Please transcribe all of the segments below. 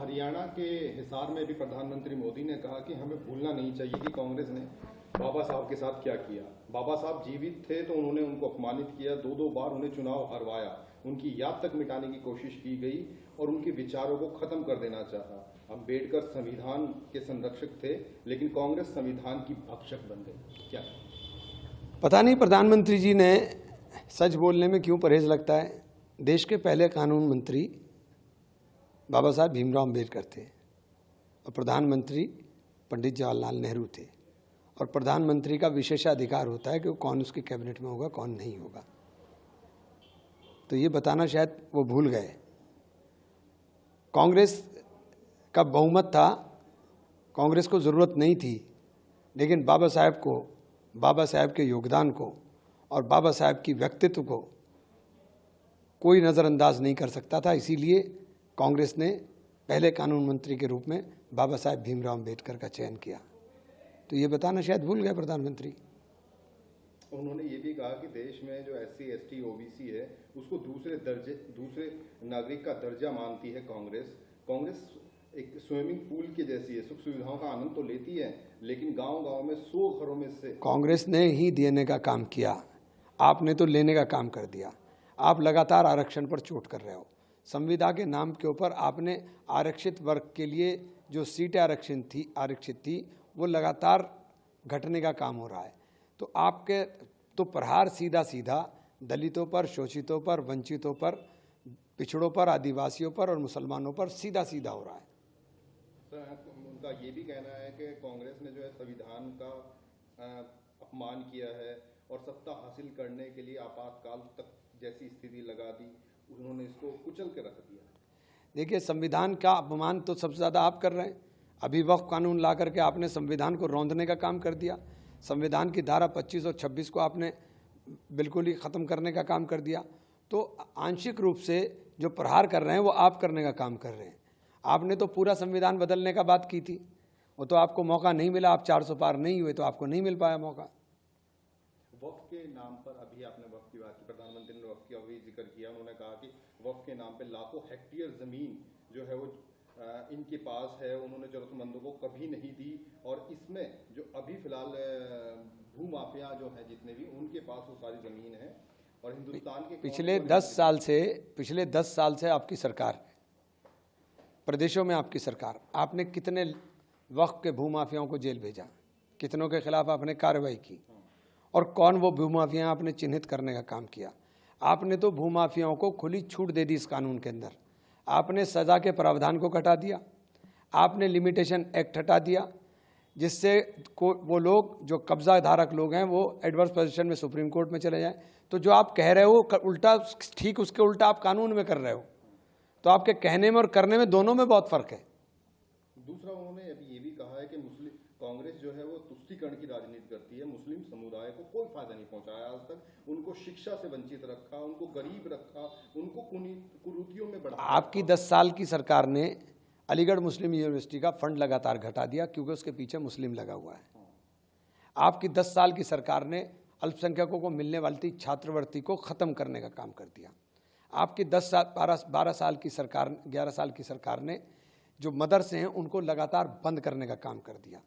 हरियाणा के हिसार में भी प्रधानमंत्री मोदी ने कहा कि हमें भूलना नहीं चाहिए कि कांग्रेस ने बाबा साहब के साथ क्या किया। बाबा साहब जीवित थे तो उन्होंने उनको अपमानित किया, दो बार उन्हें चुनाव हरवाया, उनकी याद तक मिटाने की कोशिश की गई और उनके विचारों को खत्म कर देना चाहा। अम्बेडकर संविधान के संरक्षक थे, लेकिन कांग्रेस संविधान की भक्षक बन गई। क्या पता नहीं प्रधानमंत्री जी ने सच बोलने में क्यों परहेज लगता है। देश के पहले कानून मंत्री बाबा साहब भीमराव अम्बेडकर थे और प्रधानमंत्री पंडित जवाहरलाल नेहरू थे, और प्रधानमंत्री का विशेषाधिकार होता है कि वो कौन उसके कैबिनेट में होगा, कौन नहीं होगा। तो ये बताना शायद वो भूल गए। कांग्रेस का बहुमत था, कांग्रेस को ज़रूरत नहीं थी, लेकिन बाबा साहब को, बाबा साहब के योगदान को और बाबा साहब की व्यक्तित्व को कोई नज़रअंदाज नहीं कर सकता था। इसीलिए कांग्रेस ने पहले कानून मंत्री के रूप में बाबा साहब भीमराव अम्बेडकर का चयन किया। तो ये बताना शायद भूल गए प्रधानमंत्री। उन्होंने ये भी कहा कि देश में जो SC, ST, OBC है उसको दूसरे नागरिक का दर्जा मानती है कांग्रेस एक स्विमिंग पूल के जैसी है, सुख सुविधाओं का आनंद तो लेती है, लेकिन गांव-गांव में 100 घरों में से कांग्रेस ने ही देने का काम किया, आपने तो लेने का काम कर दिया। आप लगातार आरक्षण पर चोट कर रहे हो। संविदा के नाम के ऊपर आपने आरक्षित वर्ग के लिए जो सीटें आरक्षित थी वो लगातार घटने का काम हो रहा है। तो आपके तो प्रहार सीधा सीधा दलितों पर, शोषितों पर, वंचितों पर, पिछड़ों पर, आदिवासियों पर और मुसलमानों पर सीधा सीधा हो रहा है। उनका ये भी कहना है कि कांग्रेस ने जो है संविधान का अपमान किया है और सत्ता हासिल करने के लिए आपातकाल तक जैसी स्थिति लगा दी, उन्होंने इसको कुचल के रख दिया। देखिए, संविधान का अपमान तो सबसे ज़्यादा आप कर रहे हैं। अभी वक्फ कानून ला करके आपने संविधान को रौंदने का काम कर दिया। संविधान की धारा 25 और 26 को आपने बिल्कुल ही ख़त्म करने का काम कर दिया। तो आंशिक रूप से जो प्रहार कर रहे हैं वो आप करने का काम कर रहे हैं। आपने तो पूरा संविधान बदलने का बात की थी, वो तो आपको मौका नहीं मिला। आप 400 पार नहीं हुए तो आपको नहीं मिल पाया मौका। वक्फ के नाम पर अभी आपने वक्फ की बात की, प्रधानमंत्री ने वक्फ का भी जिक्र किया। उन्होंने कहा कि वक्फ के नाम पे लाखों हेक्टेयर ज़मीन जो है वो इनके पास है, उन्होंने जरूरतमंदों को कभी नहीं दी। और इसमें जो अभी फिलहाल भूमाफिया जो है जितने भी, उनके पास वो सारी ज़मीन है। और हिंदुस्तान के पिछले 10 साल से आपकी सरकार, प्रदेशों में आपकी सरकार, आपने कितने वक्फ के भूमाफियाओं को जेल भेजा, कितनों के खिलाफ आपने कार्रवाई की, और कौन वो भूमाफिया आपने चिन्हित करने का काम किया। आपने तो भूमाफियाओं को खुली छूट दे दी इस कानून के अंदर। आपने सज़ा के प्रावधान को हटा दिया, आपने लिमिटेशन एक्ट हटा दिया, जिससे वो लोग जो कब्जा धारक लोग हैं वो एडवर्स पोजीशन में सुप्रीम कोर्ट में चले जाएं। तो जो आप कह रहे हो उल्टा, ठीक उसके उल्टा आप कानून में कर रहे हो। तो आपके कहने में और करने में दोनों में बहुत फर्क है। दूसरा, उन्होंने अभी ये भी कहा है कि मुस्लिम कांग्रेस जो है वो तुष्टीकरण की राजनीति करती है। मुस्लिम समुदाय को कोई फायदा नहीं पहुंचाया आज तक, उनको शिक्षा से वंचित रखा, उनको गरीब रखा, उनको कुरीतियों में बढ़ाया। आपकी 10 साल की सरकार ने अलीगढ़ मुस्लिम यूनिवर्सिटी का फंड लगातार घटा दिया क्योंकि उसके पीछे मुस्लिम लगा हुआ है। आपकी 10 साल की सरकार ने अल्पसंख्यकों को मिलने वाली छात्रवृत्ति को ख़त्म करने का काम कर दिया। आपकी 12 साल की सरकार, 11 साल की सरकार ने जो मदरसे हैं उनको लगातार बंद करने का काम कर दिया।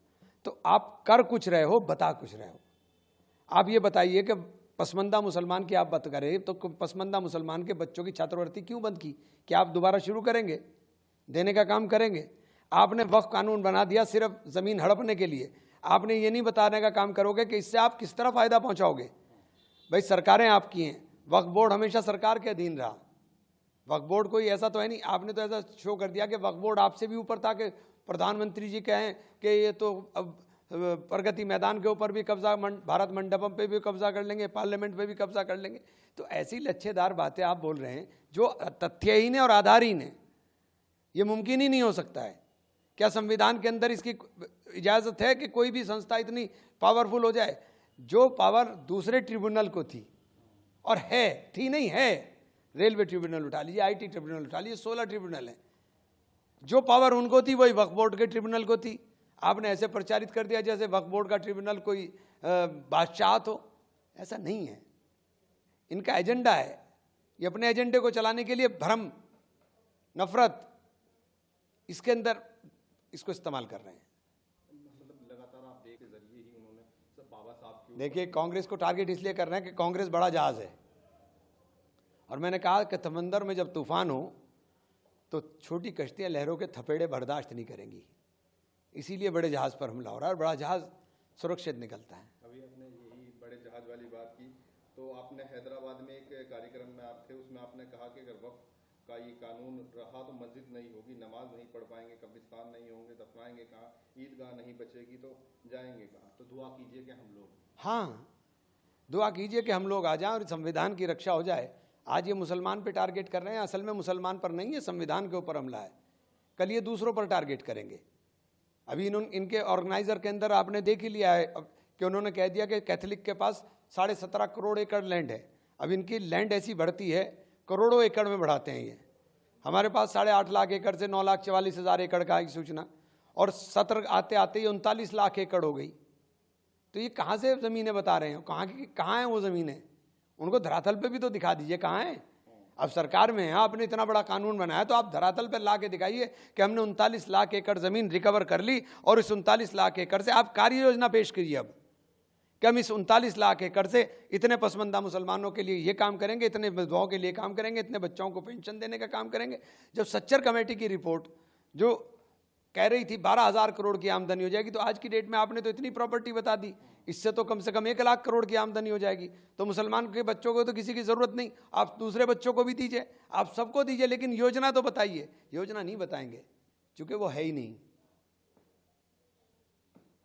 तो आप कर कुछ रहे हो, बता कुछ रहे हो। आप ये बताइए कि पसमानदा मुसलमान की आप बात करें तो पसमानदा मुसलमान के बच्चों की छात्रवृत्ति क्यों बंद की? क्या आप दोबारा शुरू करेंगे, देने का काम करेंगे? आपने वक्फ कानून बना दिया सिर्फ ज़मीन हड़पने के लिए। आपने ये नहीं बताने का काम करोगे कि इससे आप किस तरह फ़ायदा पहुँचाओगे। भाई, सरकारें आपकी हैं, वक्फ बोर्ड हमेशा सरकार के अधीन रहा। वक्फ बोर्ड कोई ऐसा तो है नहीं, आपने तो ऐसा शो कर दिया कि वक्फ बोर्ड आपसे भी ऊपर था कि प्रधानमंत्री जी कहें कि ये तो अब प्रगति मैदान के ऊपर भी कब्जा, भारत मंडपम पे भी कब्जा कर लेंगे, पार्लियामेंट पे भी कब्जा कर लेंगे। तो ऐसी लच्छेदार बातें आप बोल रहे हैं जो तथ्यहीन है और आधारहीन है। ये मुमकिन ही नहीं हो सकता है। क्या संविधान के अंदर इसकी इजाज़त है कि कोई भी संस्था इतनी पावरफुल हो जाए? जो पावर दूसरे ट्रिब्यूनल को थी और है, थी नहीं है, रेलवे ट्रिब्यूनल उठा लीजिए, IT ट्रिब्यूनल उठा लीजिए, 16 ट्रिब्यूनल हैं। जो पावर उनको थी वही वक्फ बोर्ड के ट्रिब्यूनल को थी। आपने ऐसे प्रचारित कर दिया जैसे वक्फ बोर्ड का ट्रिब्यूनल कोई बादशाहत हो। ऐसा नहीं है। इनका एजेंडा है, ये अपने एजेंडे को चलाने के लिए भ्रम, नफरत, इसके अंदर इसको इस्तेमाल कर रहे हैं। मतलब लगातार आप देख के जरिए ही उन्होंने सब बाबा साहब की देखिए, कांग्रेस को टारगेट इसलिए कर रहे हैं कि कांग्रेस बड़ा जहाज है, और मैंने कहा कि समंदर में जब तूफान हो तो छोटी कश्तियां लहरों के थपेड़े बर्दाश्त नहीं करेंगी, इसीलिए बड़े जहाज पर हमला हो रहा है, और बड़ा जहाज सुरक्षित निकलता है। अभी आपने यही बड़े जहाज वाली बात की, तो आपने हैदराबाद में एक कार्यक्रम में आप थे, उसमें आपने कहा कि अगर वक्फ का ये कानून रहा तो मस्जिद नहीं होगी, नमाज नहीं पढ़ पाएंगे, कब्रिस्तान नहीं होंगे, दफनाएंगे कहाँ, ईदगाह नहीं बचेगी तो जाएंगे कहाँ। तो दुआ कीजिए कि हम लोग, हाँ, दुआ कीजिए कि हम लोग आ जाएं और संविधान की रक्षा हो जाए। आज ये मुसलमान पे टारगेट कर रहे हैं, असल में मुसलमान पर नहीं है, संविधान के ऊपर हमला है। कल ये दूसरों पर टारगेट करेंगे। अभी इनके ऑर्गेनाइजर के अंदर आपने देख ही लिया है कि उन्होंने कह दिया कि कैथोलिक के पास 17.5 करोड़ एकड़ लैंड है। अब इनकी लैंड ऐसी बढ़ती है, करोड़ों एकड़ में बढ़ाते हैं ये। हमारे पास 8.5 लाख एकड़ से 9,44,000 एकड़ का है सूचना, और सत्र आते आते ही 39 लाख एकड़ हो गई। तो ये कहाँ से ज़मीनें बता रहे हैं, कहाँ हैं वो ज़मीनें? उनको धरातल पे भी तो दिखा दीजिए कहाँ हैं। अब सरकार में है, आपने इतना बड़ा कानून बनाया, तो आप धरातल पर ला के दिखाइए कि हमने 39 लाख एकड़ ज़मीन रिकवर कर ली, और इस 39 लाख एकड़ से आप कार्य योजना पेश कीजिए अब कि हम इस 39 लाख एकड़ से इतने पसमानदा मुसलमानों के लिए ये काम करेंगे, इतने विधवाओं के लिए काम करेंगे, इतने बच्चों को पेंशन देने का काम करेंगे। जब सच्चर कमेटी की रिपोर्ट जो कह रही थी 12,000 करोड़ की आमदनी हो जाएगी, तो आज की डेट में आपने तो इतनी प्रॉपर्टी बता दी, इससे तो कम से कम 1 लाख करोड़ की आमदनी हो जाएगी। तो मुसलमान के बच्चों को तो किसी की ज़रूरत नहीं, आप दूसरे बच्चों को भी दीजिए, आप सबको दीजिए, लेकिन योजना तो बताइए। योजना नहीं बताएंगे क्योंकि वो है ही नहीं।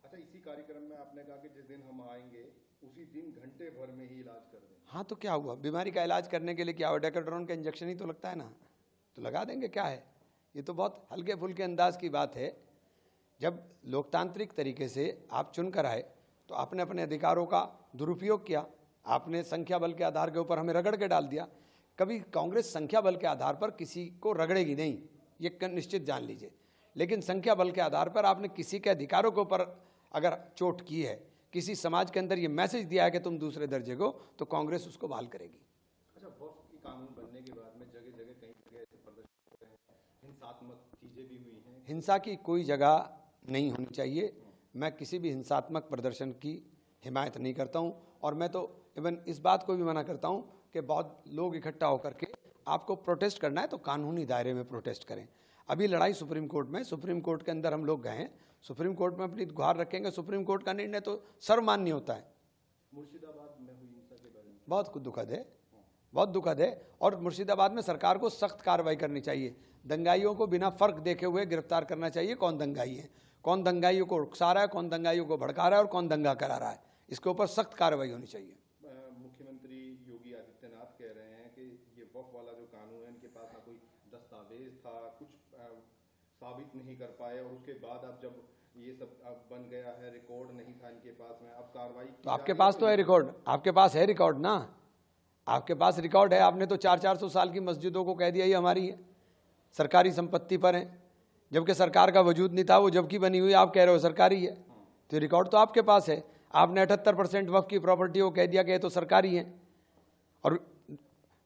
अच्छा, इसी कार्यक्रम में आपने कहा कि जिस दिन हम आएंगे उसी दिन घंटे भर में ही इलाज कर देंगे। हाँ, तो क्या हुआ, बीमारी का इलाज करने के लिए क्या हो, डेकाड्रोन का इंजेक्शन ही तो लगता है ना, तो लगा देंगे, क्या है। ये तो बहुत हल्के फुल्के अंदाज की बात है। जब लोकतांत्रिक तरीके से आप चुन कर आए तो आपने अपने अधिकारों का दुरुपयोग किया, आपने संख्या बल के आधार के ऊपर हमें रगड़ के डाल दिया। कभी कांग्रेस संख्या बल के आधार पर किसी को रगड़ेगी नहीं, ये निश्चित जान लीजिए, लेकिन संख्या बल के आधार पर आपने किसी के अधिकारों के ऊपर अगर चोट की है, किसी समाज के अंदर ये मैसेज दिया है कि तुम दूसरे दर्जे को, तो कांग्रेस उसको बहाल करेगी। अच्छा, वक्फ की कानून बनने के बाद में जगह जगह कई जगह ऐसे प्रदर्शन हो रहे हैं, हिंसात्मक चीजें भी हुई हैं। हिंसा की कोई जगह नहीं होनी चाहिए। मैं किसी भी हिंसात्मक प्रदर्शन की हिमायत नहीं करता हूं, और मैं तो इवन इस बात को भी मना करता हूं कि बहुत लोग इकट्ठा होकर के आपको प्रोटेस्ट करना है तो कानूनी दायरे में प्रोटेस्ट करें। अभी लड़ाई सुप्रीम कोर्ट में, सुप्रीम कोर्ट के अंदर हम लोग गए हैं, सुप्रीम कोर्ट में अपनी गुहार रखेंगे। सुप्रीम कोर्ट का निर्णय तो सर्वमान्य होता है। मुर्शिदाबाद में हुई हिंसा के बारे में बहुत दुखद है, बहुत दुखद है, और मुर्शिदाबाद में सरकार को सख्त कार्रवाई करनी चाहिए। दंगाइयों को बिना फर्क देखे हुए गिरफ्तार करना चाहिए। कौन दंगाई है, कौन दंगाइयों को उकसा रहा है, कौन दंगाइयों को भड़का रहा है, और कौन दंगा करा रहा है, इसके ऊपर सख्त कार्रवाई होनी चाहिए। मुख्यमंत्री योगी आदित्यनाथ कह रहे हैं कि ये वक्फ वाला जो कानून है, इनके पास ना कोई दस्तावेज था, कुछ साबित नहीं कर पाए, और उसके बाद अब जब ये सब अब बन गया है, रिकॉर्ड नहीं था इनके पास में, अब कार्रवाई। तो आपके पास तो है रिकॉर्ड, आपके पास है रिकॉर्ड ना, आपके पास रिकॉर्ड है। आपने तो 400-400 साल की मस्जिदों को कह दिया ये हमारी है, सरकारी संपत्ति पर है, जबकि सरकार का वजूद नहीं था, वो जबकि बनी हुई आप कह रहे हो सरकारी है। तो रिकॉर्ड तो आपके पास है। आपने 78% वक्फ की प्रॉपर्टी को कह दिया कि ये तो सरकारी है, और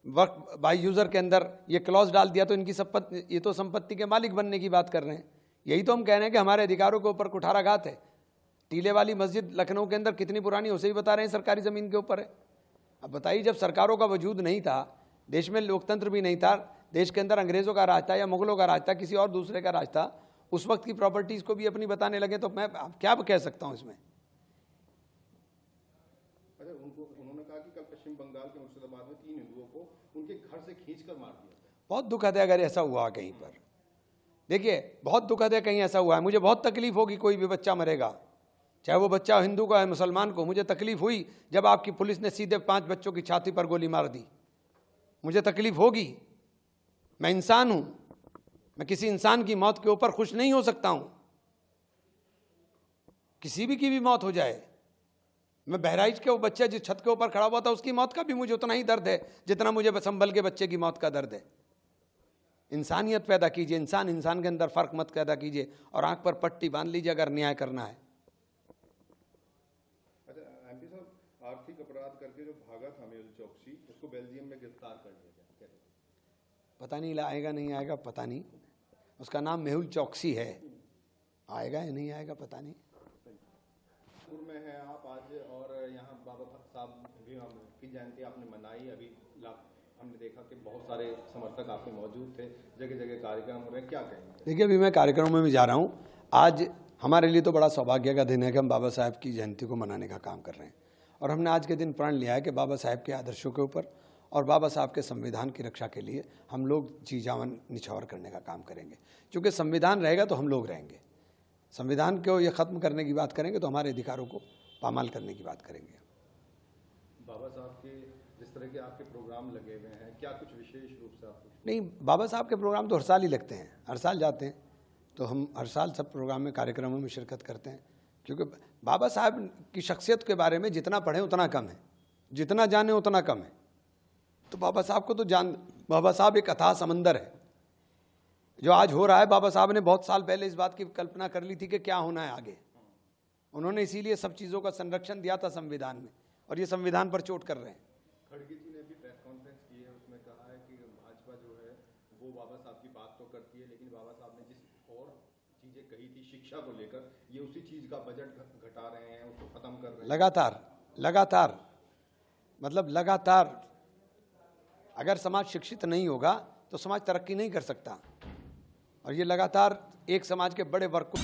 वक्फ बाय यूज़र के अंदर ये क्लॉज डाल दिया, तो इनकी संपत्ति, ये तो संपत्ति के मालिक बनने की बात कर रहे हैं। यही तो हम कह रहे हैं कि हमारे अधिकारों के ऊपर कुठाराघात है। टीले वाली मस्जिद लखनऊ के अंदर कितनी पुरानी, उसे ही बता रहे हैं सरकारी ज़मीन के ऊपर है। अब बताइए, जब सरकारों का वजूद नहीं था, देश में लोकतंत्र भी नहीं था, देश के अंदर अंग्रेज़ों का राज था या मुगलों का राज था, किसी और दूसरे का राज था, उस वक्त की प्रॉपर्टीज़ को भी अपनी बताने लगे, तो मैं क्या कह सकता हूँ इसमें। अच्छा, उन्होंने कहा कि कल पश्चिम बंगाल के मुर्शिदाबाद में 3 हिंदुओं को उनके घर से खींचकर मार दिया। बहुत दुखद है अगर ऐसा हुआ कहीं पर। देखिए, बहुत दुखद है कहीं ऐसा हुआ है। मुझे बहुत तकलीफ होगी, कोई भी बच्चा मरेगा, चाहे वो बच्चा हिंदू का है मुसलमान को। मुझे तकलीफ हुई जब आपकी पुलिस ने सीधे 5 बच्चों की छाती पर गोली मार दी, मुझे तकलीफ होगी। मैं इंसान हूं, मैं किसी इंसान की मौत के ऊपर खुश नहीं हो सकता हूं। किसी भी की भी मौत हो जाए, मैं बहराइच के वो बच्चा जिस छत के ऊपर खड़ा हुआ था उसकी मौत का भी मुझे उतना ही दर्द है जितना मुझे संभल के बच्चे की मौत का दर्द है। इंसानियत पैदा कीजिए, इंसान इंसान के अंदर फर्क मत पैदा कीजिए, और आंख पर पट्टी बांध लीजिए अगर न्याय करना है। अच्छा, एमपी साहब, आर्थिक अपराध करके जो भागा था मेहुल चोकसी, उसको बेल्जियम में गिरफ्तार कर लिया गया, पता नहीं आएगा नहीं आएगा, पता नहीं। उसका नाम मेहुल चौकसी है। आएगा या नहीं आएगा पता नहीं। पूर्व में है आप आज, और यहाँ बाबा साहब भी की जयंती आपने मनाई। अभी हमने देखा कि बहुत सारे समर्थक आपके मौजूद थे, जगह जगह कार्यक्रम हो रहे हैं, क्या कहेंगे? देखिए, अभी मैं कार्यक्रमों में भी जा रहा हूँ। आज हमारे लिए तो बड़ा सौभाग्य का दिन है कि हम बाबा साहब की जयंती को मनाने का काम कर रहे हैं, और हमने आज के दिन प्रण लिया है कि बाबा साहब के आदर्शों के ऊपर और बाबा साहब के संविधान की रक्षा के लिए हम लोग जी जान निछावर करने का काम करेंगे। क्योंकि संविधान रहेगा तो हम लोग रहेंगे। संविधान को ये ख़त्म करने की बात करेंगे तो हमारे अधिकारों को पामाल करने की बात करेंगे। बाबा साहब के जिस तरह के आपके प्रोग्राम लगे हुए हैं, क्या कुछ विशेष रूप से आप? नहीं, बाबा साहब के प्रोग्राम तो हर साल ही लगते हैं, हर साल जाते हैं, तो हम हर साल सब प्रोग्राम में कार्यक्रमों में शिरकत करते हैं। क्योंकि बाबा साहब की शख्सियत के बारे में जितना पढ़ें उतना कम है, जितना जाने उतना कम है। तो बाबा साहब को तो बाबा साहब एक अथाह समंदर है। जो आज हो रहा है, बाबा साहब ने बहुत साल पहले इस बात की कल्पना कर ली थी कि क्या होना है आगे। उन्होंने इसीलिए सब चीज़ों का संरक्षण दिया था संविधान में, और ये संविधान पर चोट कर रहे हैं। खड़गे जी ने भी प्रेस कॉन्फ्रेंस की है, उसमें कहा है कि भाजपा जो है वो बाबा साहब की बात तो करती है, लेकिन बाबा साहब ने जिस और चीज़ें कही थी शिक्षा को लेकर, ये उसी चीज़ का बजट घटा रहे हैं, उसको खत्म कर रहे हैं। लगातार अगर समाज शिक्षित नहीं होगा तो समाज तरक्की नहीं कर सकता। और ये लगातार एक समाज के बड़े वर्ग को